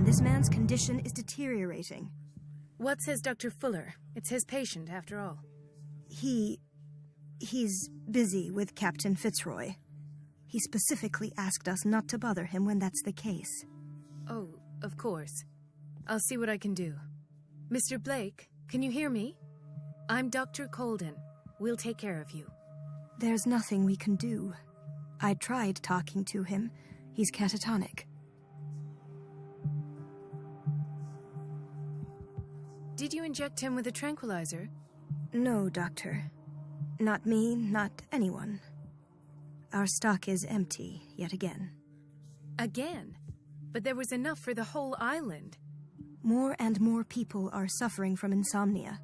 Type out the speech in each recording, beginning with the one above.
This man's condition is deteriorating. What says Dr. Fuller? It's his patient, after all. He's busy with Captain Fitzroy. He specifically asked us not to bother him when that's the case. Oh, of course. I'll see what I can do. Mr. Blake, can you hear me? I'm Dr. Colden. We'll take care of you. There's nothing we can do. I tried talking to him. He's catatonic. Did you inject him with a tranquilizer? No, Doctor. Not me, not anyone. Our stock is empty, yet again. Again? But there was enough for the whole island. More and more people are suffering from insomnia.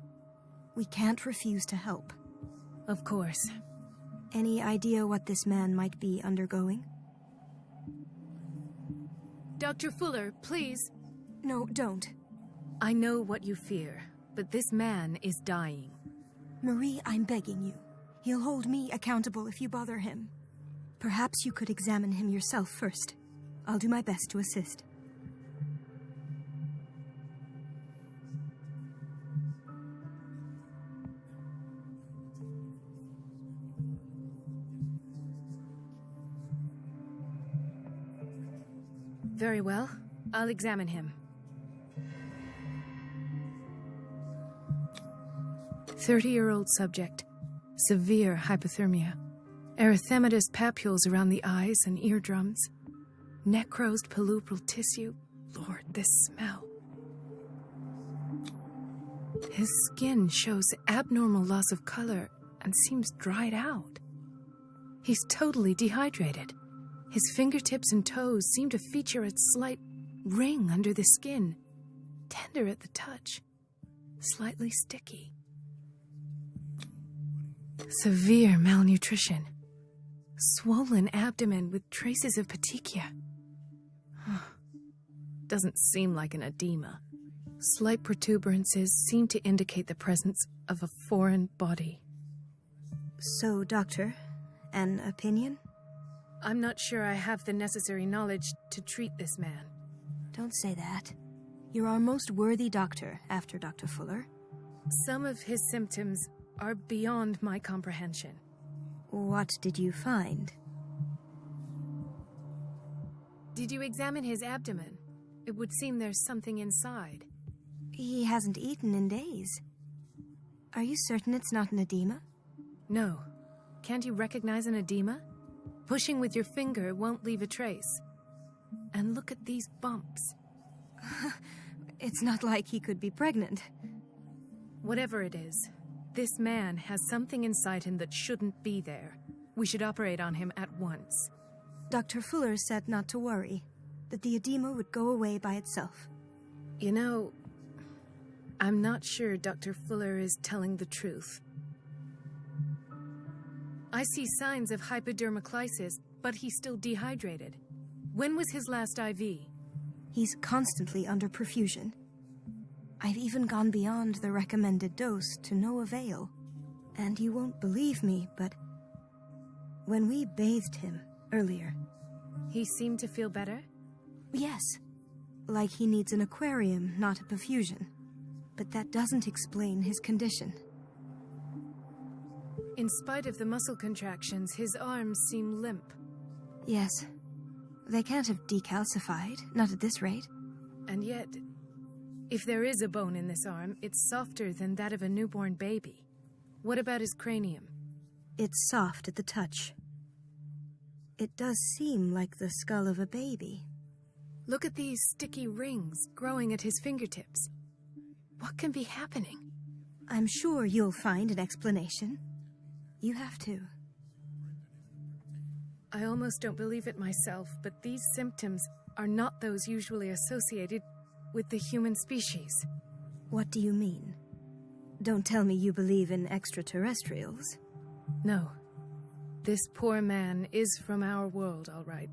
We can't refuse to help. Of course. Any idea what this man might be undergoing? Dr. Fuller, please. No, don't. I know what you fear, but this man is dying. Marie, I'm begging you. He'll hold me accountable if you bother him. Perhaps you could examine him yourself first. I'll do my best to assist. Very well. I'll examine him. 30-year-old subject. Severe hypothermia. Erythematous papules around the eyes and eardrums. Necrosed palpebral tissue. Lord, this smell. His skin shows abnormal loss of color and seems dried out. He's totally dehydrated. His fingertips and toes seem to feature a slight ring under the skin. Tender at the touch. Slightly sticky. Severe malnutrition. Swollen abdomen with traces of petechia. Doesn't seem like an edema. Slight protuberances seem to indicate the presence of a foreign body. So, Doctor, an opinion? I'm not sure I have the necessary knowledge to treat this man. Don't say that. You're our most worthy doctor after Dr. Fuller. Some of his symptoms are beyond my comprehension. What did you find? Did you examine his abdomen? It would seem there's something inside. He hasn't eaten in days. Are you certain it's not an edema? No. Can't you recognize an edema? Pushing with your finger won't leave a trace. And look at these bumps. It's not like he could be pregnant. Whatever it is, this man has something inside him that shouldn't be there. We should operate on him at once. Dr. Fuller said not to worry, that the edema would go away by itself. You know, I'm not sure Dr. Fuller is telling the truth. I see signs of hypodermoclysis, but he's still dehydrated. When was his last IV? He's constantly under perfusion. I've even gone beyond the recommended dose to no avail. And you won't believe me, but when we bathed him earlier... He seemed to feel better? Yes. Like he needs an aquarium, not a perfusion. But that doesn't explain his condition. In spite of the muscle contractions, his arms seem limp. Yes. They can't have decalcified, not at this rate. And yet, if there is a bone in this arm, it's softer than that of a newborn baby. What about his cranium? It's soft at the touch. It does seem like the skull of a baby. Look at these sticky rings growing at his fingertips. What can be happening? I'm sure you'll find an explanation. You have to. I almost don't believe it myself, but these symptoms are not those usually associated with the human species. What do you mean? Don't tell me you believe in extraterrestrials. No. This poor man is from our world, all right.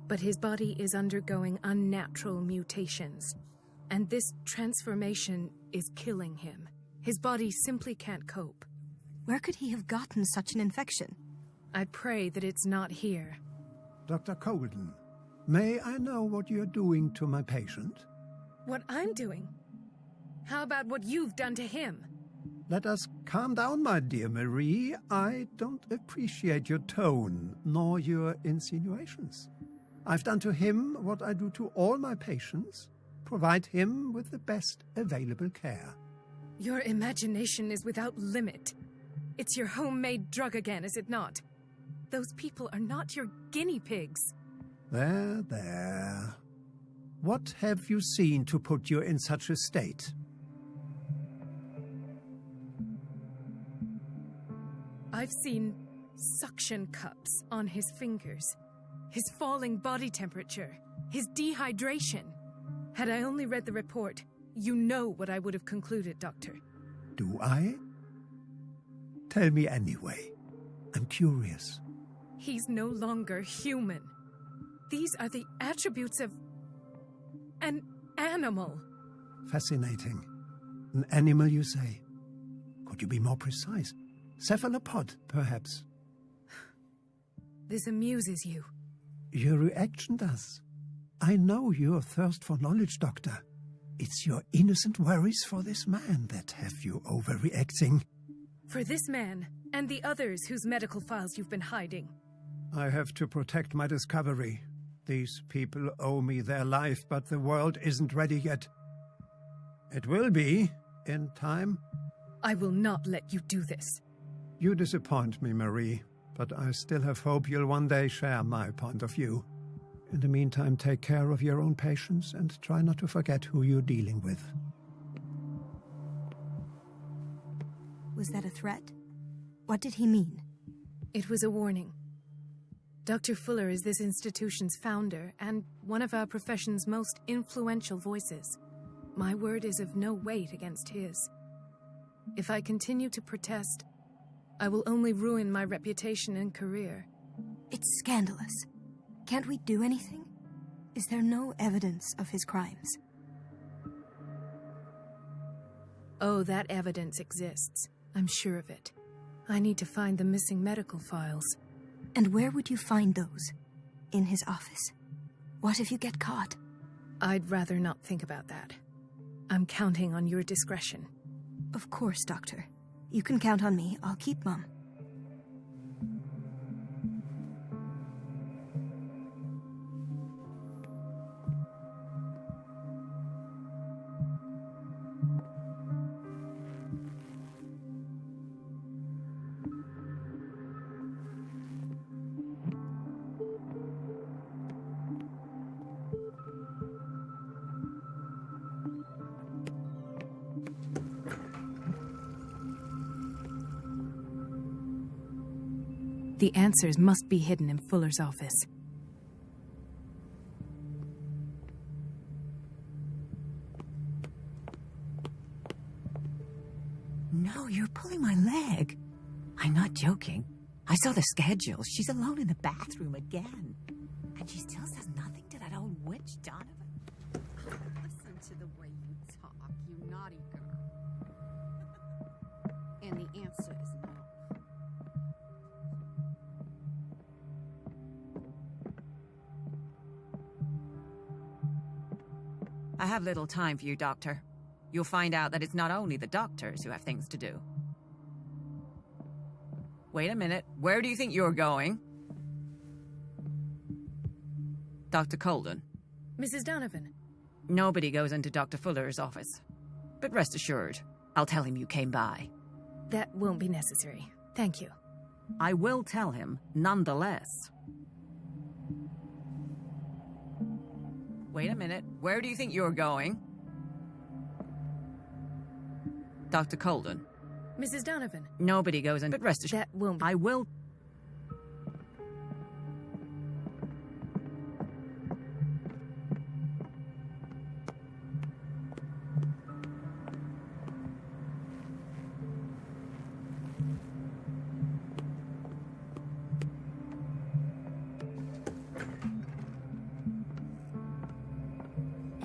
But his body is undergoing unnatural mutations. And this transformation is killing him. His body simply can't cope. Where could he have gotten such an infection? I pray that it's not here. Dr. Colden, May I know what you're doing to my patient? What I'm doing? How about what you've done to him? Let us calm down, my dear Marie. I don't appreciate your tone, nor your insinuations. I've done to him what I do to all my patients. Provide him with the best available care. Your imagination is without limit. It's your homemade drug again, is it not? Those people are not your guinea pigs. There, there. What have you seen to put you in such a state? I've seen suction cups on his fingers, his falling body temperature, his dehydration. Had I only read the report, you know what I would have concluded, Doctor. Do I? Tell me anyway. I'm curious. He's no longer human. These are the attributes of an animal. Fascinating. An animal, you say? Could you be more precise? Cephalopod, perhaps? This amuses you. Your reaction does. I know your thirst for knowledge, Doctor. It's your innocent worries for this man that have you overreacting. For this man, and the others whose medical files you've been hiding. I have to protect my discovery. These people owe me their life, but the world isn't ready yet. It will be, in time. I will not let you do this. You disappoint me, Marie, but I still have hope you'll one day share my point of view. In the meantime, take care of your own patients and try not to forget who you're dealing with. Was that a threat? What did he mean? It was a warning. Dr. Fuller is this institution's founder and one of our profession's most influential voices. My word is of no weight against his. If I continue to protest, I will only ruin my reputation and career. It's scandalous. Can't we do anything? Is there no evidence of his crimes? Oh, that evidence exists. I'm sure of it. I need to find the missing medical files. And where would you find those? In his office? What if you get caught? I'd rather not think about that. I'm counting on your discretion. Of course, Doctor. You can count on me. I'll keep mum. The answers must be hidden in Fuller's office. No, you're pulling my leg. I'm not joking. I saw the schedule. She's alone in the bathroom again. And she still says nothing to that old witch, Donovan. Listen to the way you talk, you naughty girl. And the answer is no. I have little time for you, Doctor. You'll find out that it's not only the doctors who have things to do. Wait a minute. Where do you think you're going? Dr. Colden. Mrs. Donovan. Nobody goes into Dr. Fuller's office. But rest assured, I'll tell him you came by. That won't be necessary. Thank you. I will tell him, nonetheless. Wait a minute. Where do you think you're going? Dr. Colden. Mrs. Donovan. Nobody goes in, but rest assured. That won't be... I will...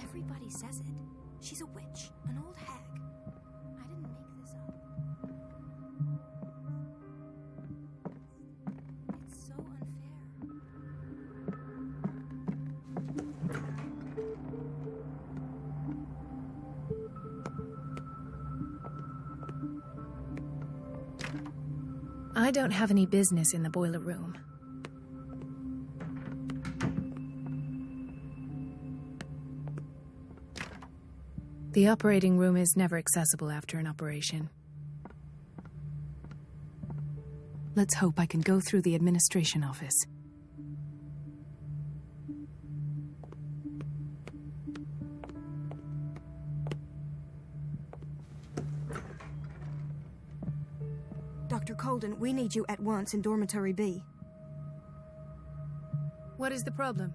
Everybody says it. She's a witch, an old hag. I didn't make this up. It's so unfair. I don't have any business in the boiler room. The operating room is never accessible after an operation. Let's hope I can go through the administration office. Dr. Colden, we need you at once in Dormitory B. What is the problem?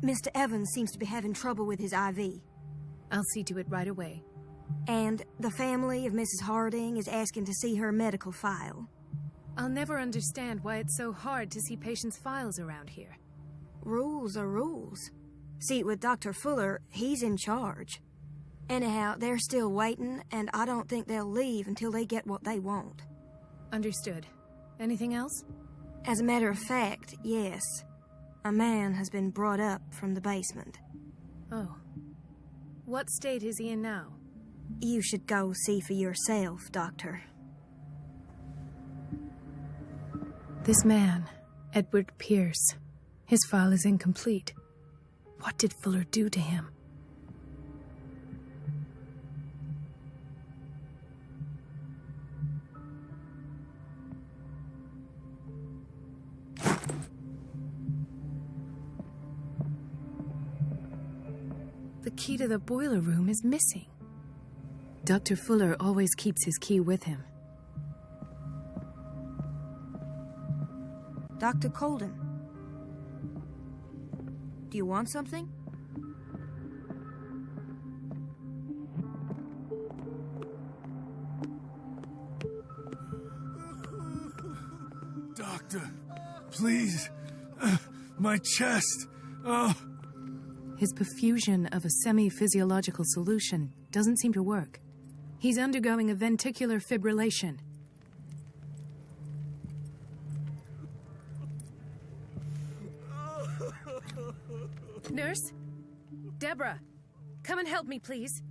Mr. Evans seems to be having trouble with his IV. I'll see to it right away. And the family of Mrs. Harding is asking to see her medical file. I'll never understand why it's so hard to see patients' files around here. Rules are rules. See, with Dr. Fuller, he's in charge. Anyhow, they're still waiting, and I don't think they'll leave until they get what they want. Understood. Anything else? As a matter of fact, yes. A man has been brought up from the basement. Oh. What state is he in now? You should go see for yourself, Doctor. This man, Edward Pirs, his file is incomplete. What did Fuller do to him? The key to the boiler room is missing. Dr. Fuller always keeps his key with him. Dr. Colden. Do you want something? Doctor, please. My chest. Oh. His perfusion of a semi-physiological solution doesn't seem to work. He's undergoing a ventricular fibrillation. Nurse? Deborah, come and help me, please.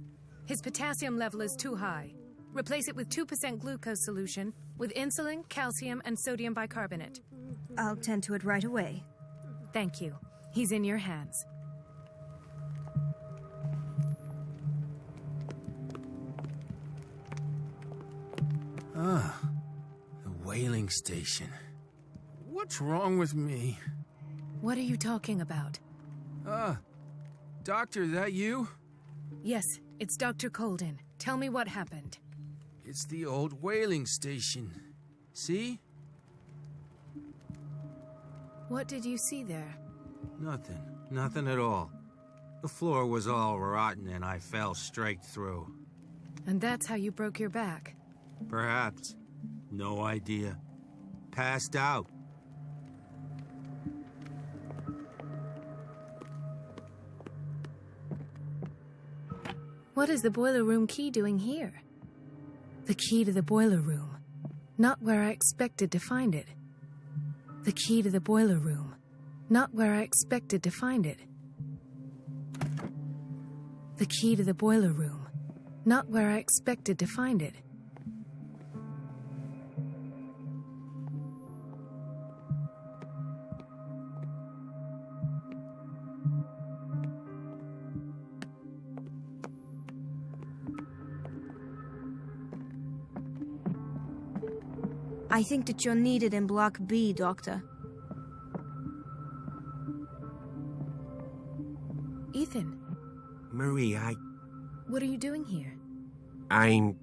His potassium level is too high. Replace it with 2% glucose solution with insulin, calcium, and sodium bicarbonate. I'll tend to it right away. Thank you. He's in your hands. Ah, the whaling station. What's wrong with me? What are you talking about? Doctor, that you? Yes, it's Dr. Colden. Tell me what happened. It's the old whaling station. See? What did you see there? Nothing. Nothing at all. The floor was all rotten and I fell straight through. And that's how you broke your back? Perhaps. No idea. Passed out. What is the boiler room key doing here? The key to the boiler room. Not where I expected to find it. The key to the boiler room. Not where I expected to find it. The key to the boiler room. Not where I expected to find it. I think that you're needed in Block B, Doctor. Ethan, Marie, what are you doing here? I'm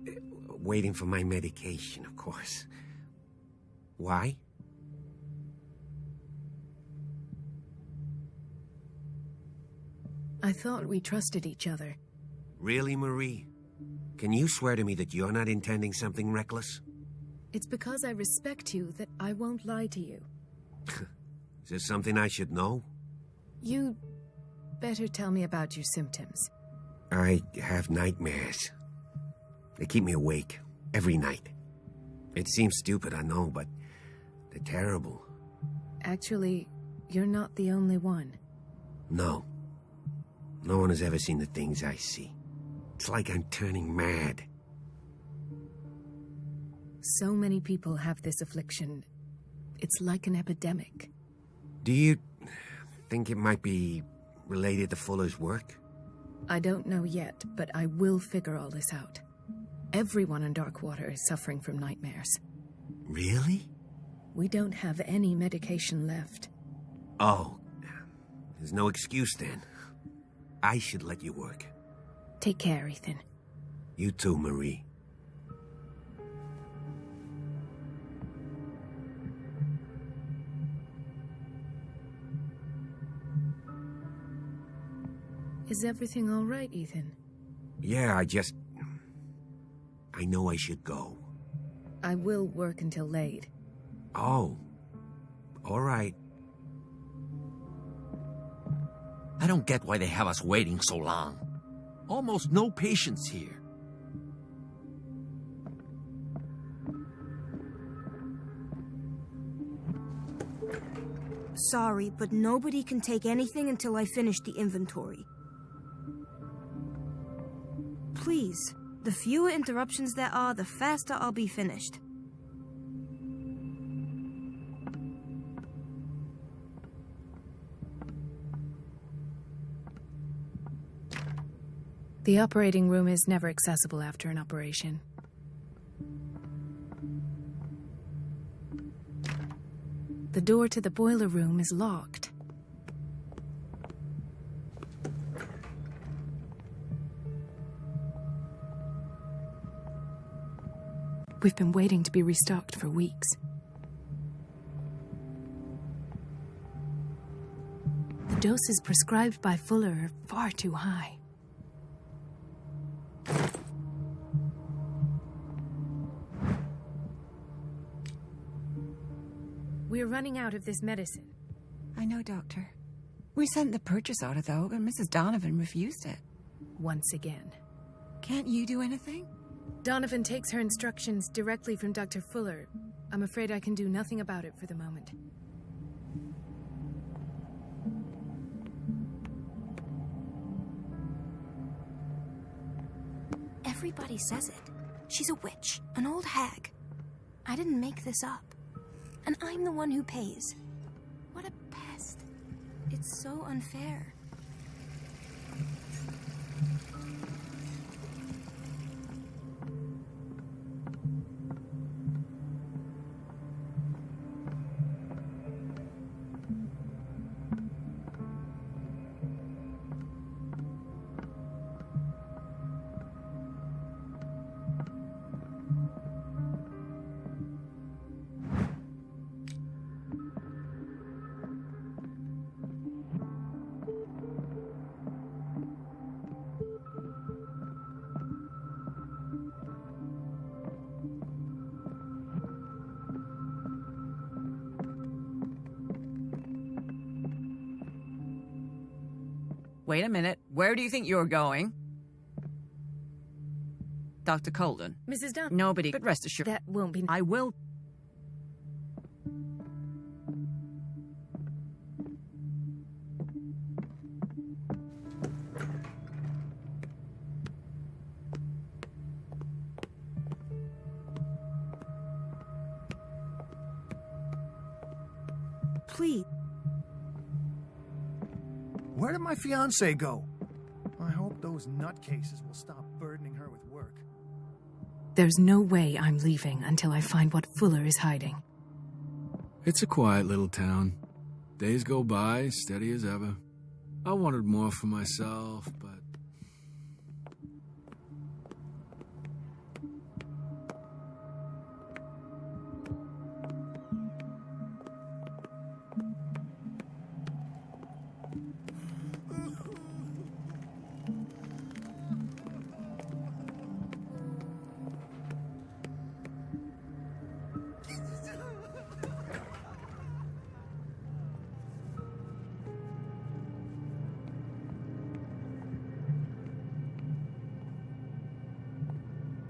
waiting for my medication, of course. Why? I thought we trusted each other. Really, Marie? Can you swear to me that you're not intending something reckless? It's because I respect you that I won't lie to you. Is there something I should know? You better tell me about your symptoms. I have nightmares. They keep me awake every night. It seems stupid, I know, but they're terrible. Actually, you're not the only one. No. No one has ever seen the things I see. It's like I'm turning mad. So many people have this affliction. It's like an epidemic. Do you think it might be related to Fuller's work? I don't know yet, but I will figure all this out. Everyone in Darkwater is suffering from nightmares. Really? We don't have any medication left. Oh, there's no excuse then. I should let you work. Take care, Ethan. You too, Marie. Is everything all right, Ethan? Yeah, I know I should go. I will work until late. Oh, all right. I don't get why they have us waiting so long. Almost no patients here. Sorry, but nobody can take anything until I finish the inventory. Please, the fewer interruptions there are, the faster I'll be finished. The operating room is never accessible after an operation. The door to the boiler room is locked. We've been waiting to be restocked for weeks. The doses prescribed by Fuller are far too high. We're running out of this medicine. I know, Doctor. We sent the purchase order, though, and Mrs. Donovan refused it. Once again. Can't you do anything? Donovan takes her instructions directly from Dr. Fuller. I'm afraid I can do nothing about it for the moment. Everybody says it. She's a witch, an old hag. I didn't make this up. And I'm the one who pays. What a pest. It's so unfair. Wait a minute. Where do you think you're going? Dr. Colden. Mrs. Dunn. Nobody, but rest assured. That won't be... I will... Please. Where did my fiancée go? I hope those nutcases will stop burdening her with work. There's no way I'm leaving until I find what Fuller is hiding. It's a quiet little town. Days go by, steady as ever. I wanted more for myself, but...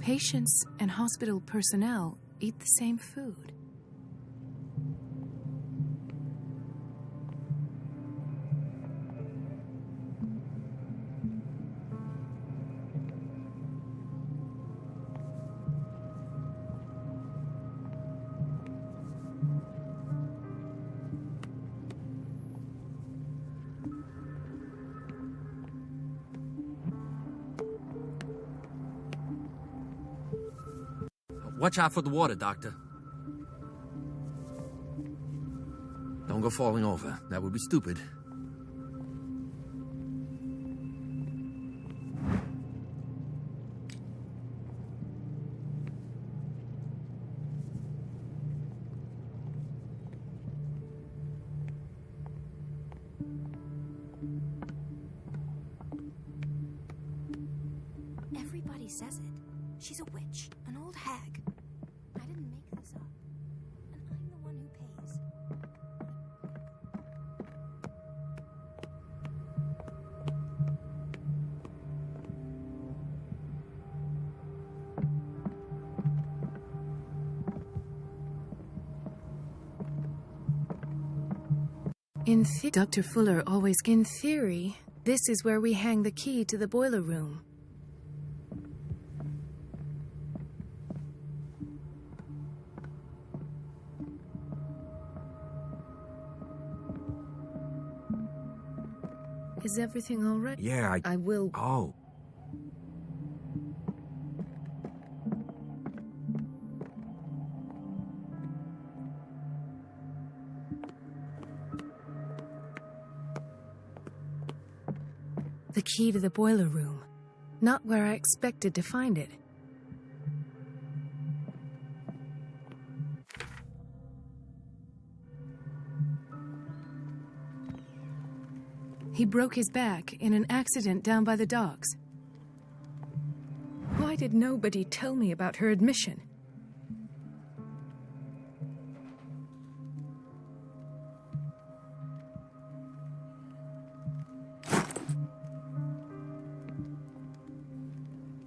Patients and hospital personnel eat the same food. Watch out for the water, Doctor. Don't go falling over. That would be stupid. Everybody says it. She's a witch, an old hag. I didn't make this up. And I'm the one who pays. Dr. Fuller always... In theory, this is where we hang the key to the boiler room. Is everything all right? Yeah, I will... Oh. The key to the boiler room. Not where I expected to find it. He broke his back in an accident down by the docks. Why did nobody tell me about her admission?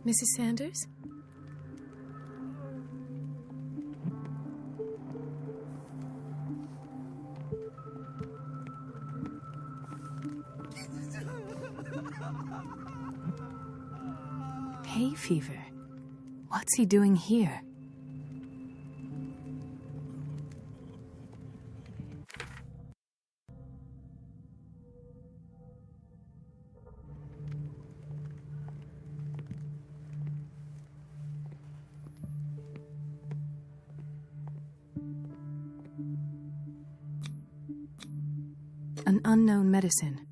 Mrs. Sanders? Hay fever. What's he doing here? An unknown medicine.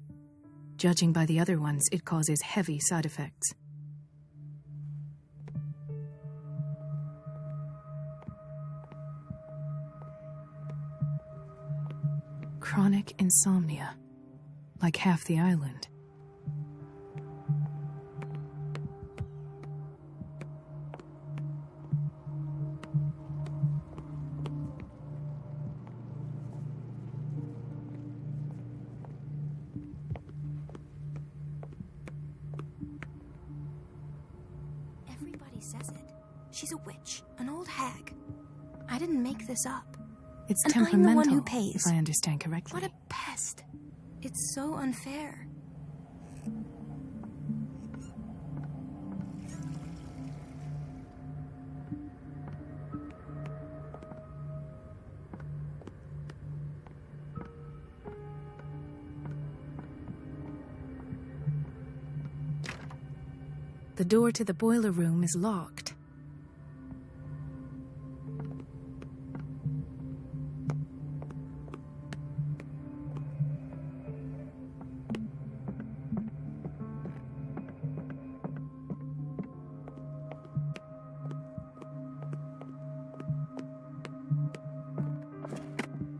Judging by the other ones, it causes heavy side effects. Chronic insomnia, like half the island. Everybody says it. She's a witch, an old hag. I didn't make this up. It's And temperamental, I'm the one who pays. if I understand correctly. What a pest. It's so unfair. The door to the boiler room is locked.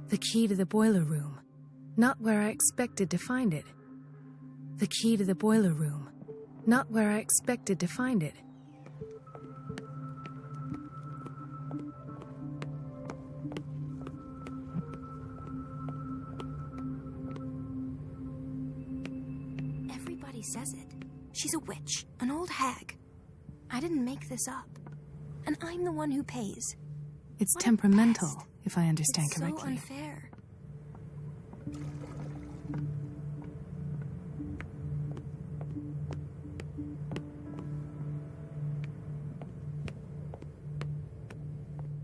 The key to the boiler room. Not where I expected to find it. The key to the boiler room. Not where I expected to find it. Everybody says it. She's a witch, an old hag. I didn't make this up. And I'm the one who pays. It's What a temperamental, pest. if I understand It's so correctly. unfair.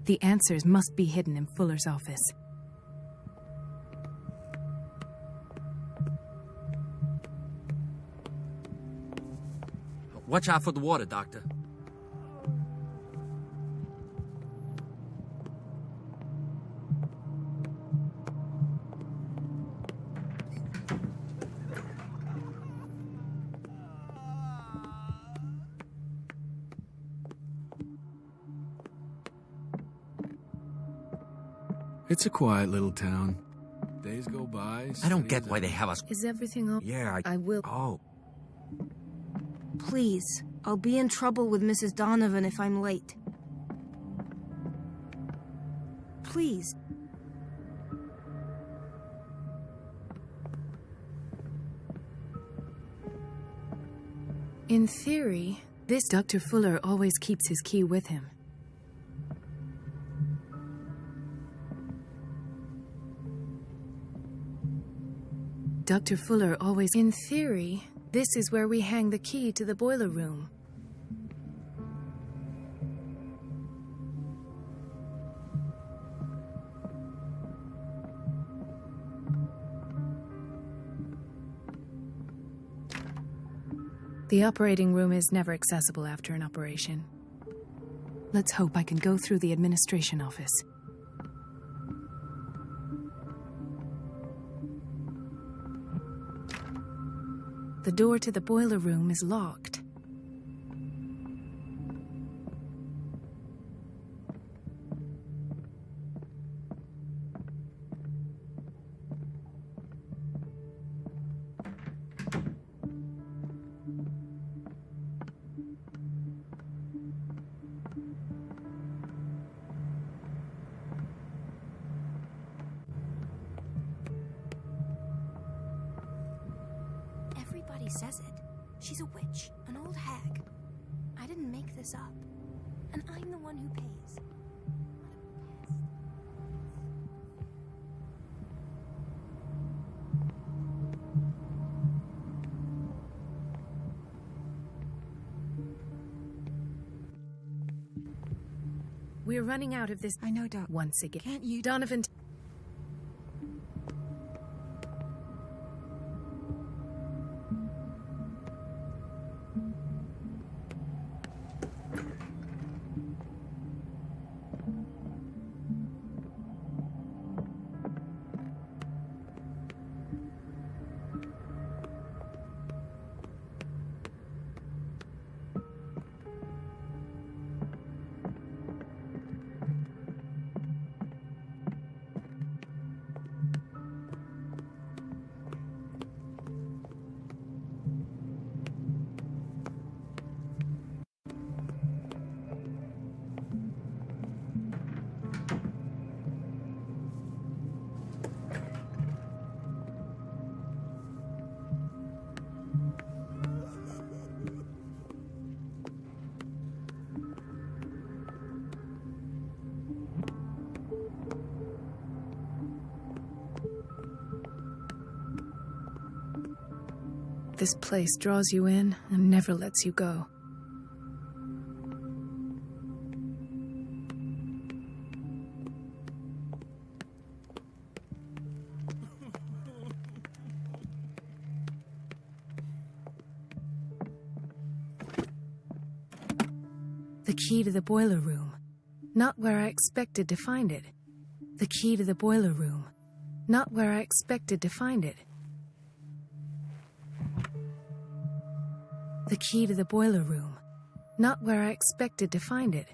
The answers must be hidden in Fuller's office. Watch out for the water, Doctor. It's a quiet little town. Days go by. I don't get why they have us. Is everything all... Yeah, I will... Oh, Please, I'll be in trouble with Mrs. Donovan if I'm late. Please. In theory, this Dr. Fuller always keeps his key with him. Dr. Fuller always... In theory, this is where we hang the key to the boiler room. The operating room is never accessible after an operation. Let's hope I can go through the administration office. The door to the boiler room is locked. Everybody says it. She's a witch, an old hag. I didn't make this up. And I'm the one who pays. We're running out of this... I know, Doc. Once again. Can't you... Donovan... This place draws you in and never lets you go. The key to the boiler room. Not where I expected to find it. The key to the boiler room. Not where I expected to find it. The key to the boiler room. Not where I expected to find it.